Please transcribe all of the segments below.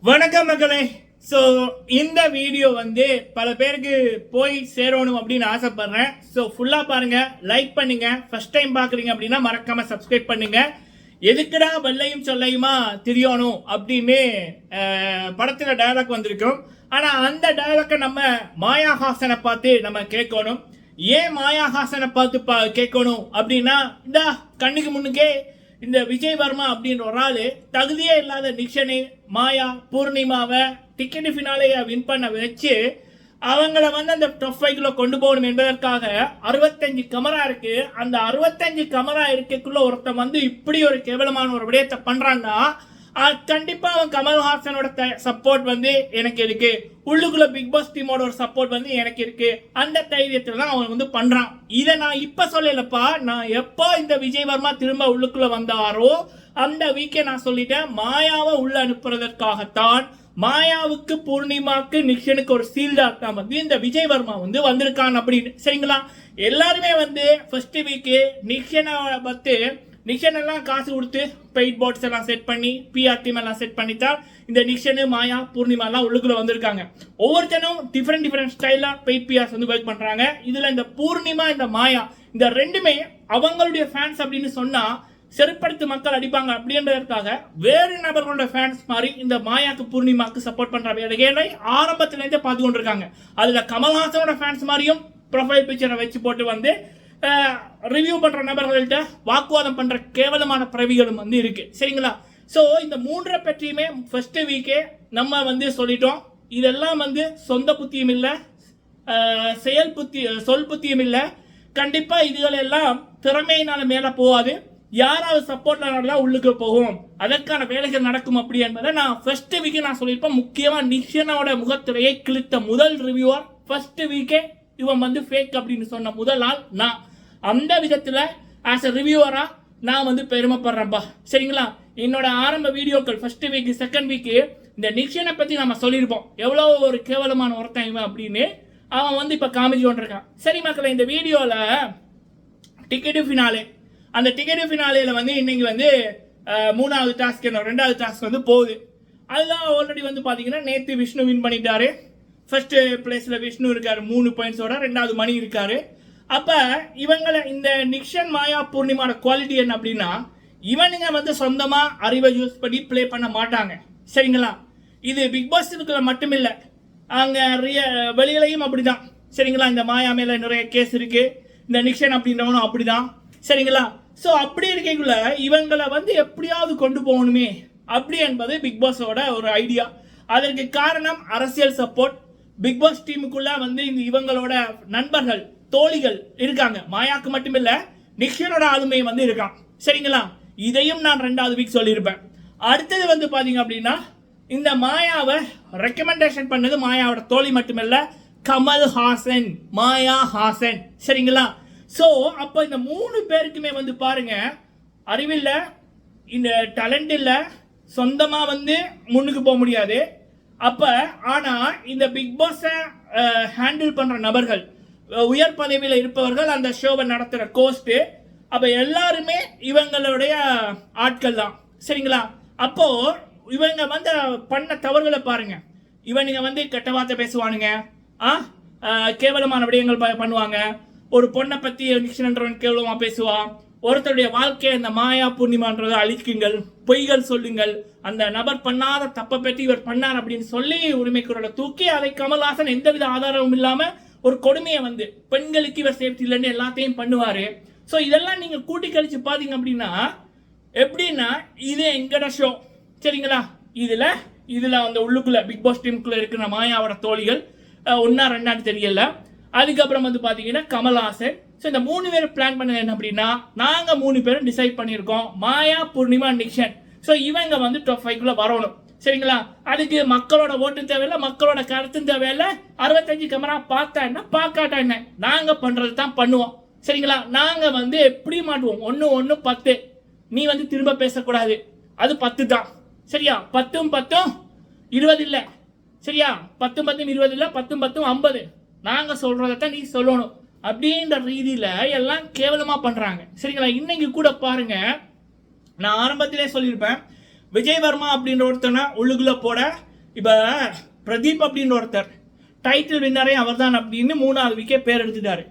வணக்கம் மக்களே. ஸோ இந்த வீடியோ வந்து பல பேருக்கு போய் சேரணும் அப்படின்னு ஆசைப்படுறேன். ஸோ ஃபுல்லாக பாருங்க, லைக் பண்ணுங்க. ஃபர்ஸ்ட் டைம் பார்க்குறீங்க அப்படின்னா மறக்காம சப்ஸ்கிரைப் பண்ணுங்க. எதுக்குடா வெள்ளையும் சொல்லையுமா தெரியணும் அப்படின்னு படத்தில் டயலாக் வந்திருக்கும். ஆனால் அந்த டயலாக்கை நம்ம மாயாஹாசனை பார்த்து நம்ம கேட்கணும். ஏன் மாயாஹாசனை பார்த்து கேட்கணும் அப்படின்னா, இந்த கண்ணுக்கு முன்னுக்கே இந்த விஜய் வர்மா அப்படின்ற ஒரு ஆளு தகுதியே இல்லாத நிக்ஷனு, மாயா, பூர்ணிமாவை டிக்கெட் ஃபினாலேயே வின் பண்ண வச்சு அவங்கள வந்து அந்த டாப் 5 கொண்டு போகணும் என்பதற்காக 65 கேமரா இருக்கு. அந்த 65 கேமரா இருக்கக்குள்ள ஒருத்தன் வந்து இப்படி ஒரு கேவலமான ஒரு விடயத்தை பண்றான்னா கண்டிப்பா அவன் கமல்ஹாசனோட சப்போர்ட் வந்து எனக்கு இருக்கு, உள்ளுக்குள்ள பிக் பாஸ் டீமோட ஒரு சப்போர்ட் வந்து எனக்கு இருக்கு. அந்த தைரியத்துல தான் அவன் வந்து பண்றான். இதை நான் இப்ப சொல்லலப்பா, நான் எப்போ இந்த விஜய் வர்மா திரும்ப உள்ளுக்குள்ள வந்தாரோ அந்த வீக்கே நான் சொல்லிட்டேன், மாயாவை உள்ள அனுப்புறதற்காகத்தான் மாயாவுக்கு, பூர்ணிமாக்கு, நிக்ஷனுக்கு ஒரு சீல்டாக வந்து இந்த விஜய் வர்மா வந்து வந்திருக்கான் அப்படின்னு. சரிங்களா? எல்லாருமே வந்து ஃபர்ஸ்ட் வீக்கு நிக்ஷனை பார்த்து நிக்ஷன் எல்லாம் காசு கொடுத்து பெயிட் போர்ட்ஸ் எல்லாம் செட் பண்ணி பிஆர் டீம் எல்லாம் செட் பண்ணித்தான் இந்த நிக்ஷனு, மாயா, பூர்ணிமா எல்லாம் உள்ளுக்குள்ள வந்திருக்காங்க. ஒவ்வொருத்தனும் டிஃப்ரெண்ட் ஸ்டைலா பெயிட் பிஆர்ஸ் வந்து ஒர்க் பண்றாங்க. இதுல இந்த பூர்ணிமா, இந்த மாயா, இந்த ரெண்டுமே அவங்களுடைய ஃபேன்ஸ் அப்படின்னு சொன்னா செருப்படுத்து மக்கள் அடிப்பாங்க அப்படின்றதுக்காக வேறு நபர்களோட ஃபேன்ஸ் மாதிரி இந்த மாயாக்கு, பூர்ணிமாக்கு சப்போர்ட் பண்ற வேலைகளை ஆரம்பத்திலேருந்தே பார்த்து கொண்டிருக்காங்க. அதுல கமல்ஹாசனோட ஃபேன்ஸ் மாதிரியும் ப்ரொஃபைல் பிக்சரை வச்சு போட்டு வந்து ரிவ்யூ பண்ற நபர்கள்ட்ட வாக்குவாதம் பண்ற கேவலமான பிறவிகளும் வந்து இருக்கு. சரிங்களா? ஸோ இந்த மூன்றை பற்றியுமே ஃபர்ஸ்ட் வீக்கே நம்ம வந்து சொல்லிட்டோம். இதெல்லாம் வந்து சொந்த புத்தியும் இல்லை, சொல் புத்தியும் இல்லை. கண்டிப்பா இதுகளெல்லாம் திறமையினால மேல போகாது, யாராவது சப்போர்ட்னால தான் உள்ளுக்கு போகும், அதற்கான வேலைகள் நடக்கும் அப்படி என்பதை நான் ஃபர்ஸ்ட் வீக்கே நான் சொல்லியிருப்பேன். முக்கியமா நிக்ஷனோட முகத்திரையை கிழித்த முதல் ரிவ்யூவர் ஃபர்ஸ்ட் வீக்கே இவன் வந்து ஃபேக் அப்படின்னு சொன்ன முதல் நாள் நான். அந்த விதத்தில் ஆஸ் அ ரிவ்யூவரா நான் வந்து பெருமைப்படுறேன்ப்பா. சரிங்களா? என்னோட ஆரம்ப வீடியோக்கள் ஃபர்ஸ்ட் வீக், செகண்ட் வீக்கு இந்த நிக்ஷனை பற்றி நம்ம சொல்லியிருப்போம், எவ்வளோ ஒரு கேவலமான ஒருத்தன் இவன் அப்படின்னு. அவன் வந்து இப்போ காமிச்சு கொண்டிருக்கான். சரி மக்களை, இந்த வீடியோவில் டிக்கெட்டு ஃபினாலே, அந்த டிக்கெட்டு ஃபினாலேயில் வந்து இன்னைக்கு வந்து மூணாவது டாஸ்க், ரெண்டாவது டாஸ்க் வந்து போகுது. அதுதான் ஆல்ரெடி வந்து பார்த்தீங்கன்னா நேற்று விஷ்ணு வின் பண்ணிட்டாரு. ஃபர்ஸ்ட் பிளேஸில் விஷ்ணு இருக்காரு 3 பாயிண்ட்ஸோட, ரெண்டாவது மணி இருக்காரு. அப்போ இவங்களை இந்த நிக்ஷன், மாயா, பூர்ணிமாவோட குவாலிட்டி என்ன அப்படின்னா, இவனுங்க வந்து சொந்தமாக அறிவை யூஸ் பண்ணி ப்ளே பண்ண மாட்டாங்க. சரிங்களா? இது பிக் பாஸ் இருக்கிற மட்டும் இல்லை, அங்கே வெளியிலையும் அப்படிதான். சரிங்களா? இந்த மாயா மேலே நிறைய கேஸ் இருக்கு, இந்த நிக்ஷன் அப்படின்றவனும் அப்படிதான். சரிங்களா? ஸோ அப்படி இருக்கக்குள்ள இவங்களை வந்து எப்படியாவது கொண்டு போகணுமே அப்படி என்பது பிக் பாஸோட ஒரு ஐடியா. அதற்கு காரணம் அரசியல் சப்போர்ட். பிக் பாஸ் டீமுக்குள்ள வந்து இந்த இவங்களோட நண்பர்கள், தோழிகள் இருக்காங்க. மாயாக்கு மட்டுமில்ல, நிக்ஷனோட ஆளுமை வந்து இருக்கான். சரிங்களா? இதையும் நான் ரெண்டாவது வீக் சொல்லியிருப்பேன். அடுத்தது வந்து பாத்தீங்க அப்படின்னா, இந்த மாயாவை ரெக்கமெண்டேஷன் பண்ணது மாயாவோட தோழி மட்டுமில்ல, கமல்ஹாசன், மாயா ஹாசன். சரிங்களா? ஸோ அப்போ இந்த 3 பேருக்குமே வந்து பாருங்க, அறிவில்லை, இந்த டேலண்ட் இல்லை, சொந்தமா வந்து முன்னுக்கு போக முடியாது. அப்ப ஆனா இந்த பிக் பாஸை ஹேண்டில் பண்ற நபர்கள், உயர் பதவியில் இருப்பவர்கள், அந்த ஷோவை நடத்துற கோஸ்ட், அப்ப எல்லாருமே இவங்களுடைய ஆட்கள் தான். சரிங்களா? அப்போ இவங்க வந்து பண்ண தவறுகளை பாருங்க. இவனுங்க வந்து கெட்ட வார்த்தை பேசுவானுங்க, கேவலமான விடயங்கள் பண்ணுவாங்க. ஒரு பொண்ணை பத்தி நிக்ஷன்றவன் கேவலமா பேசுவான். ஒருத்தருடைய வாழ்க்கையை இந்த மாயா, பூர்ணிமான்றதை அழிக்குங்கள், பொய்கள் சொல்லுங்கள், அந்த நபர் பண்ணாத தப்பை பற்றி இவர் பண்ணார் அப்படின்னு சொல்லி உரிமை குரலை தூக்கி அதை கமல்ஹாசன் எந்தவித ஆதாரமும் இல்லாம ஒரு கொடுமையை வந்து பெண்களுக்கு இவர் சேஃப்டி இல்லைன்னு எல்லாத்தையும் பண்ணுவாரு. ஸோ இதெல்லாம் நீங்க கூட்டி கழிச்சு பாத்தீங்க அப்படின்னா எப்படின்னா, இது எங்கட ஷோ. சரிங்களா? இதுல அந்த உள்ளுக்குள்ள பிக் பாஸ் டீமுக்குள்ள இருக்கிற மாயாவோட தோழிகள் ஒன்னா ரெண்டான்னு தெரியல. அதுக்கப்புறம் வந்து பாத்தீங்கன்னா கமல்ஹாசன். ஸோ இந்த 3 பேர் பிளான் பண்ணது என்ன அப்படின்னா, நாங்க 3 பேரும் டிசைட் பண்ணியிருக்கோம், மாயா, பூர்ணிமா, நிக்ஷன். ஸோ இவங்க வந்து டாப் 5 வரணும். சரிங்களா? அதுக்கு மக்களோட ஓட்டு தேவையில்லை, மக்களோட கருத்து தேவையில்லை. 65 கேமரா பார்த்தா என்ன, பார்க்காட்டா என்ன, நாங்க பண்றது தான் பண்ணுவோம். சரிங்களா? நாங்க வந்து எப்படி மாட்டுவோம், 1 10. நீ வந்து திரும்ப பேசக்கூடாது, அது 10 தான். சரியா? 10 20 இல்லை. சரியா? 10 20 இல்லை, 10 50. நாங்க சொல்றதான் நீ சொல்லணும் அப்படின்ற ரீதியில எல்லாம் கேவலமா பண்றாங்க. சரிங்களா? இன்னைக்கு கூட பாருங்க, நான் ஆரம்பத்திலே சொல்லியிருப்பேன், விஜய் வர்மா அப்படின்ற ஒருத்தனை உள்ளுக்குள்ள போட இப்போ பிரதீப் அப்படின்னு ஒருத்தர் டைட்டில் வின்னரே அவர் தான் அப்படின்னு 3வது வீக்கே பேர் எடுத்துட்டாரு.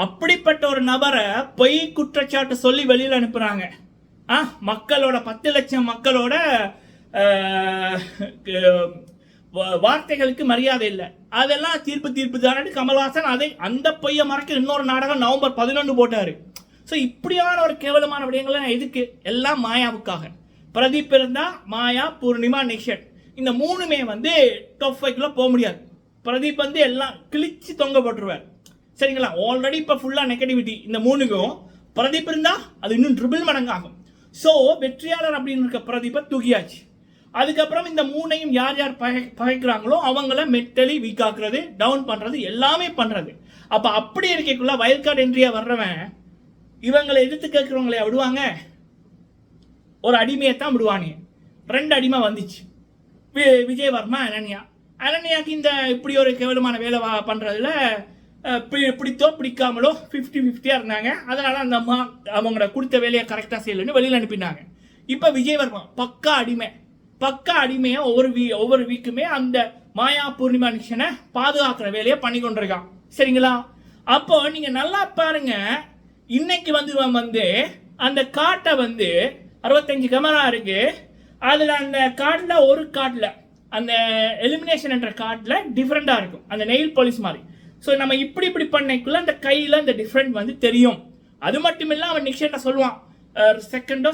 அப்படிப்பட்ட ஒரு நபரை பொய் குற்றச்சாட்டு சொல்லி வெளியில் அனுப்புகிறாங்க. மக்களோட 10 லட்சம் மக்களோட வார்த்தைகளுக்கு மரியாதை இல்லை. அதெல்லாம் தீர்ப்பு தானே கமல்ஹாசன் அந்த பொய்யை மறைக்க இன்னொரு நாடகம் நவம்பர் 11 போட்டாரு. ஸோ இப்படியான ஒரு கேவலமான விடயங்கள்லாம் எதுக்கு? எல்லாம் மாயாவுக்காக. பிரதீப் இருந்தா மாயா, பூர்ணிமா, நிக்ஷன் இந்த 3மே வந்து டாப் 5க்குள்ள போக முடியாது. பிரதீப் வந்து எல்லாம் கிழிச்சு தொங்க போட்டுருவார். சரிங்களா? ஆல்ரெடி இப்போ ஃபுல்லாக நெகட்டிவிட்டி இந்த 3க்கும். பிரதீப் இருந்தா அது இன்னும் ட்ரிபிள் மடங்காகும். ஸோ வெற்றியாளர் அப்படின்னு இருக்க பிரதீப்பை தூக்கியாச்சு. அதுக்கப்புறம் இந்த 3ஐயும் யார் யார் பகைக்கிறாங்களோ அவங்கள மென்டலி வீக் ஆக்குறது, டவுன் பண்றது, எல்லாமே பண்றது. அப்ப அப்படி இருக்கக்குள்ள வைல்ட் கார்டு என்ட்ரியா வர்றவன் இவங்களை எதிர்த்து கேட்கிறவங்களே விடுவாங்க? ஒரு அடிமையை தான் விடுவானே. 2 அடிமை வந்துச்சு, விஜய் வர்மா, அனன்யாக்கு இந்த இப்படி ஒரு கேவலமான வேலை பண்றதுல பிடித்தோ பிடிக்காமலோ 50-50 இருந்தாங்க. அதனால அந்த அம்மா அவங்களோட கொடுத்த வேலையை கரெக்டாக செய்யலன்னு வெளியில் அனுப்பினாங்க. இப்போ விஜய் வர்மா பக்கா அடிமையை ஒவ்வொரு வீக்குமே அந்த மாயா, பூர்ணிமா, நிக்ஷனை பாதுகாக்கிற வேலையை பண்ணி கொண்டிருக்கான். சரிங்களா? அப்போ நீங்க நல்லா பாருங்க. இன்னைக்கு வந்து அந்த காட்டை வந்து 65 கேமரா இருக்கு. அதுல அந்த கார்டில் ஒரு கார்டில் அந்த எலிமினேஷன் என்ற கார்டில் டிஃப்ரெண்டாக இருக்கும், அந்த நெயில் பாலிஷ் மாதிரி. ஸோ நம்ம இப்படி பண்ணக்குள்ள அந்த கையில் அந்த டிஃப்ரெண்ட் வந்து தெரியும். அது மட்டும் இல்லை, அவன் நிக்ஷன்ட்ட சொல்லுவான் செகண்ட்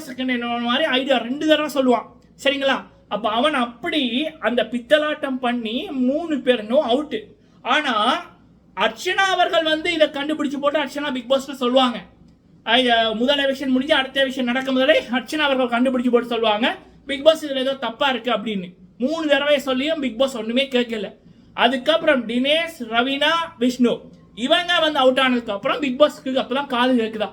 மாதிரி ஐடியா 2 தடவை சொல்லுவான். சரிங்களா? அப்போ அவன் அப்படி அந்த பித்தலாட்டம் பண்ணி 3 பேரும் அவுட்டு. ஆனால் அர்ச்சனா அவர்கள் வந்து இதை கண்டுபிடிச்சு போட்டு அர்ச்சனா பிக் பாஸ்ல சொல்லுவாங்க. முதல் விஷயம் முடிஞ்சு அடுத்த விஷயம் நடக்கும் முதலே அர்ச்சனா அவர்கள் கண்டுபிடிச்சு போட்டு சொல்லுவாங்க பிக் பாஸ் இதில் ஏதோ தப்பா இருக்கு அப்படின்னு. 3 தடவை சொல்லியும் பிக் பாஸ் ஒண்ணுமே கேட்கல. அதுக்கப்புறம் தினேஷ், ரவீனா, விஷ்ணு இவங்க வந்து அவுட் ஆனதுக்கு அப்புறம் பிக் பாஸ்க்கு அப்பதான் காது கேட்குதா,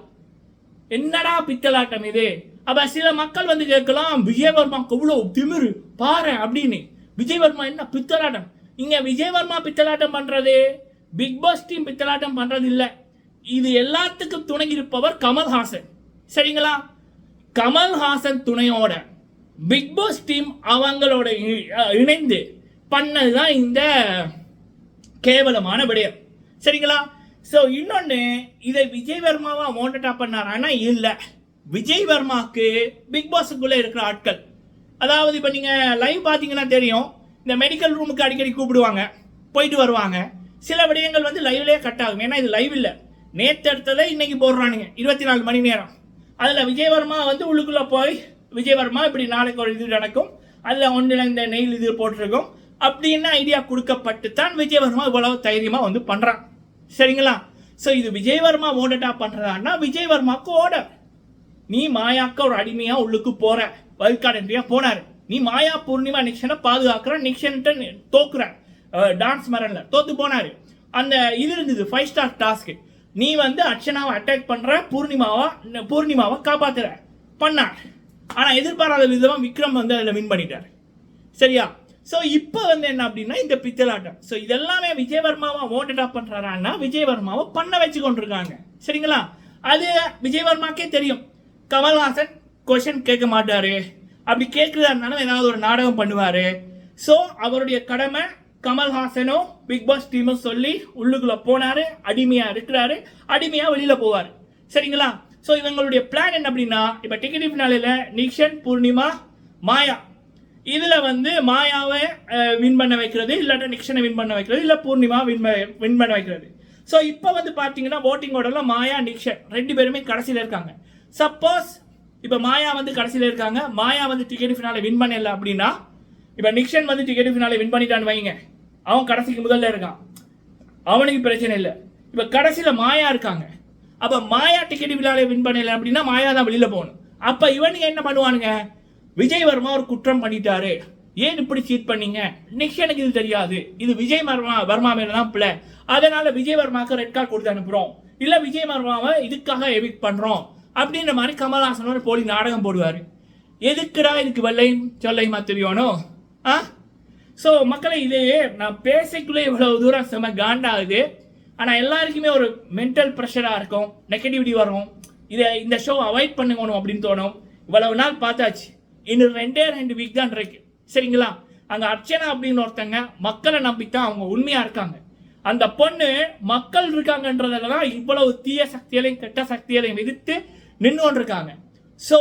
என்னடா பித்தலாட்டம் இது? அப்ப சில மக்கள் வந்து கேட்கலாம், விஜயவர்மாக்கு எவ்வளவு திமிரு பாரு அப்படின்னு. விஜயவர்மா என்ன பித்தலாட்டம்? இங்க விஜயவர்மா பித்தலாட்டம் பண்றது, பிக் பாஸ் டீம் பித்தலாட்டம் பண்றது இல்ல. இது எல்லாத்துக்கும் துணை இருப்பவர் கமல்ஹாசன். சரிங்களா? கமல்ஹாசன் துணையோட பிக் பாஸ் டீம் அவங்களோட இணைந்து பண்ணதுதான் இந்த கேவலமான விடயம். சரிங்களா? ஸோ இன்னொன்று, இதை விஜய் வர்மாவா மோண்டட்டா பண்ணாரானா இல்லை. விஜய் வர்மாக்கு பிக் பாஸுக்குள்ளே இருக்கிற ஆட்கள், அதாவது இப்போ நீங்கள் லைவ் பார்த்தீங்கன்னா தெரியும், இந்த மெடிக்கல் ரூமுக்கு அடிக்கடி கூப்பிடுவாங்க, போயிட்டு வருவாங்க. சில விடயங்கள் வந்து லைவ்லேயே கட் ஆகும். ஏன்னா இது லைவ் இல்லை, நேற்று எடுத்ததை இன்னைக்கு போடுறானுங்க 24 மணி நேரம். அதில் விஜய் வர்மா வந்து உள்ளுக்குள்ளே போய் விஜய் வர்மா இப்படி நாளைக்கு ஒரு இது நடக்கும், அதில் ஒன்றில் இந்த நெயில் இது போட்டிருக்கும் அப்படின்னு ஐடியா கொடுக்கப்பட்டு தான் விஜய் வர்மா இவ்வளவு தைரியமாக வந்து பண்ணுறான். சரிங்களா? ஸோ இது விஜய் வர்மா ஓடட்டா பண்ணுறதான்னா விஜய் வர்மாவுக்கு ஓடர். நீ மாயாக்க ஒரு அடிமையா உள்ளுக்கு போற, வைல்ட் கார்டு என்ட்ரியா போனாரு. நீ மாயா, பூர்ணிமா, நிக்ஷனை பாதுகாக்கிற, நிக்ஷன்ட்ட தோக்குற, டான்ஸ் மரன்ல தோத்து போனாரு. அந்த இது இருந்தது 5 ஸ்டார் டாஸ்க். நீ வந்து அர்ச்சனாவை அட்டாக் பண்ற, பூர்ணிமாவை காப்பாத்துற பண்ணார். ஆனா எதிர்பாராத விதமா விக்ரம் வந்து அதில் வின் பண்ணிட்டாரு. சரியா? ஸோ இப்போ வந்து என்ன அப்படின்னா இந்த பித்தலாட்டம். ஸோ இதெல்லாமே விஜய் வர்மாவை ஓட்டட் ஆஃப் பண்றாரான்னா விஜய் வர்மாவை பண்ண வச்சு கொண்டிருக்காங்க. சரிங்களா? அது விஜய் வர்மாக்கே தெரியும். கமல்ஹாசன் கொஸ்டின் கேட்க மாட்டாரு, அப்படி கேட்கிறதா இருந்தாலும் ஏதாவது ஒரு நாடகம் பண்ணுவாரு. ஸோ அவருடைய கடமை கமல்ஹாசனோ பிக் பாஸ் டீமும் சொல்லி உள்ளுக்குள்ள போனாரு, அடிமையா இருக்கிறாரு, அடிமையா வெளியில போவாரு. சரிங்களா? ஸோ இவங்களுடைய பிளான் என்ன அப்படின்னா, இப்போ டிக்கெட் ஃபினாலேல நிக்ஷன், பூர்ணிமா, மாயா, இதுல வந்து மாயாவை வின் பண்ண வைக்கிறது, இல்லாட்ட நிக்ஷனை வின் பண்ண வைக்கிறது, இல்ல பூர்ணிமா வின் பண்ண வைக்கிறது. ஸோ இப்போ வந்து பாத்தீங்கன்னா ஓட்டிங் ஆர்டர்ல மாயா, நிக்ஷன் 2 பேருமே கடைசியில் இருக்காங்க. சப்போஸ் இப்போ மாயா வந்து கடைசியில் இருக்காங்க, மாயா வந்து டிக்கெட் ஃபினாலே வின் பண்ணல அப்படின்னா, இப்போ நிக்ஷன் வந்து டிக்கெட் ஃபினாலே வின் பண்ணிட்டான்னு வைங்க, அவன் கடைசிக்கு முதல்ல இருக்கான், அவனுக்கு பிரச்சனை இல்லை. இப்போ கடைசியில் மாயா இருக்காங்க, அப்போ மாயா டிக்கெட் ஃபினாலே வின் பண்ணல அப்படின்னா மாயா தான் வெளியில போகணும். அப்போ இவனுங்க என்ன பண்ணுவானுங்க, விஜய் வர்மா ஒரு குற்றம் பண்ணிட்டாரு, ஏன் இப்படி சீட் பண்ணீங்க, நிக்ஷனுக்கு இது தெரியாது, இது விஜய் வர்மா மேல தான் பிள்ளை, அதனால விஜய் வர்மாக்கு ரெட் கார்டு கொடுத்து அனுப்புறோம், இல்ல விஜய் வர்மாவை இதுக்காக எவிக்ட் பண்றோம் அப்படின்ற மாதிரி கமல்ஹாசனோட போலி நாடகம் போடுவாரு. எதுக்குடா இதுக்கு வெள்ளையும் சொல்லையுமா தெரியணும்? ஸோ மக்களை, இது நான் பேசிக்குள்ளே இவ்வளவு தூரம் செம காண்டாகுது. ஆனால் எல்லாருக்குமே ஒரு மென்டல் ப்ரெஷராக இருக்கும், நெகட்டிவிட்டி வரும், இந்த ஷோ அவாய்ட் பண்ணுங்கணும் அப்படின்னு தோணும். இவ்வளவு நாள் பார்த்தாச்சு, இன்னும் 2 வீக் தான் இருக்கு. சரிங்களா? அங்க அர்ச்சனா அப்படின்னு ஒருத்தங்க மக்களை நம்பித்தான் அவங்க உண்மையா இருக்காங்க. அந்த பொண்ணு மக்கள் இருக்காங்கன்றதுலதான் இவ்வளவு தீய சக்திகளையும் கெட்ட சக்திகளையும் எதிர்த்து நின்று கொண்டிருக்காங்க. ஸோ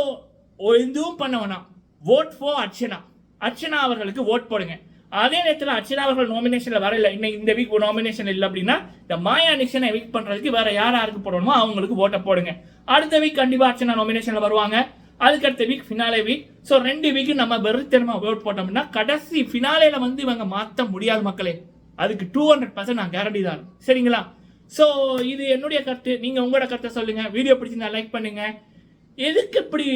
எதுவும் பண்ண வேணாம், vote for அர்ச்சனா. அர்ச்சனா அவர்களுக்கு ஓட் போடுங்க. அதே நேரத்தில் அர்ச்சனா அவர்கள் நாமினேஷன்ல வரல, இன்னைக்கு இந்த வீக் நாமினேஷன் இல்லை அப்படின்னா இந்த மாயா நிஷனை வீக் பண்றதுக்கு வேற யாருக்கு போடணுமோ அவங்களுக்கு ஓட்டை போடுங்க. அடுத்த வீக் கண்டிப்பா அர்ச்சனா நாமினேஷன்ல வருவாங்க. அதுக்கு அடுத்த week finale week. So 2 week நம்ம வெறுத்தனமா ஓட் போட்டோம்னா கடைசி ஃபினாலேல வந்து இவங்க மாற்ற முடியாது மக்களே. அதுக்கு 200% நான் கேரண்டி தான். சரிங்களா? ஸோ இது என்னுடைய கருத்து. நீங்க உங்களோட கருத்தை சொல்லுங்க. வீடியோ பிடிச்சிருந்தா லைக் பண்ணுங்க. எதுக்கு இப்படி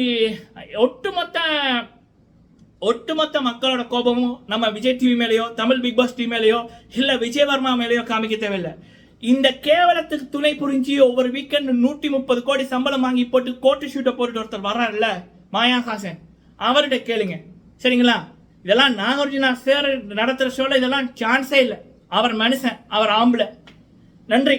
ஒட்டுமொத்த மக்களோட கோபமும் நம்ம விஜய் டிவி மேலேயோ தமிழ் பிக் பாஸ் டிவி மேலேயோ இல்ல விஜய் வர்மா மேலேயோ காமிக்க தேவையில்லை. இந்த கேவலத்துக்கு துணை புரிஞ்சு ஒவ்வொரு வீக்கெண்ட் 130 கோடி சம்பளம் வாங்கி போட்டு கோட்டு ஷூட்டை போட்டுட்டு ஒருத்தர் வர்றாருல்ல மாயாஹாசன், அவர்கிட்ட கேளுங்க. சரிங்களா? இதெல்லாம் நாகார்ஜுனா சார் நடத்துற ஷோல இதெல்லாம் சான்ஸே இல்லை. அவர் மனுஷன், அவர் ஆம்பளை. நன்றி.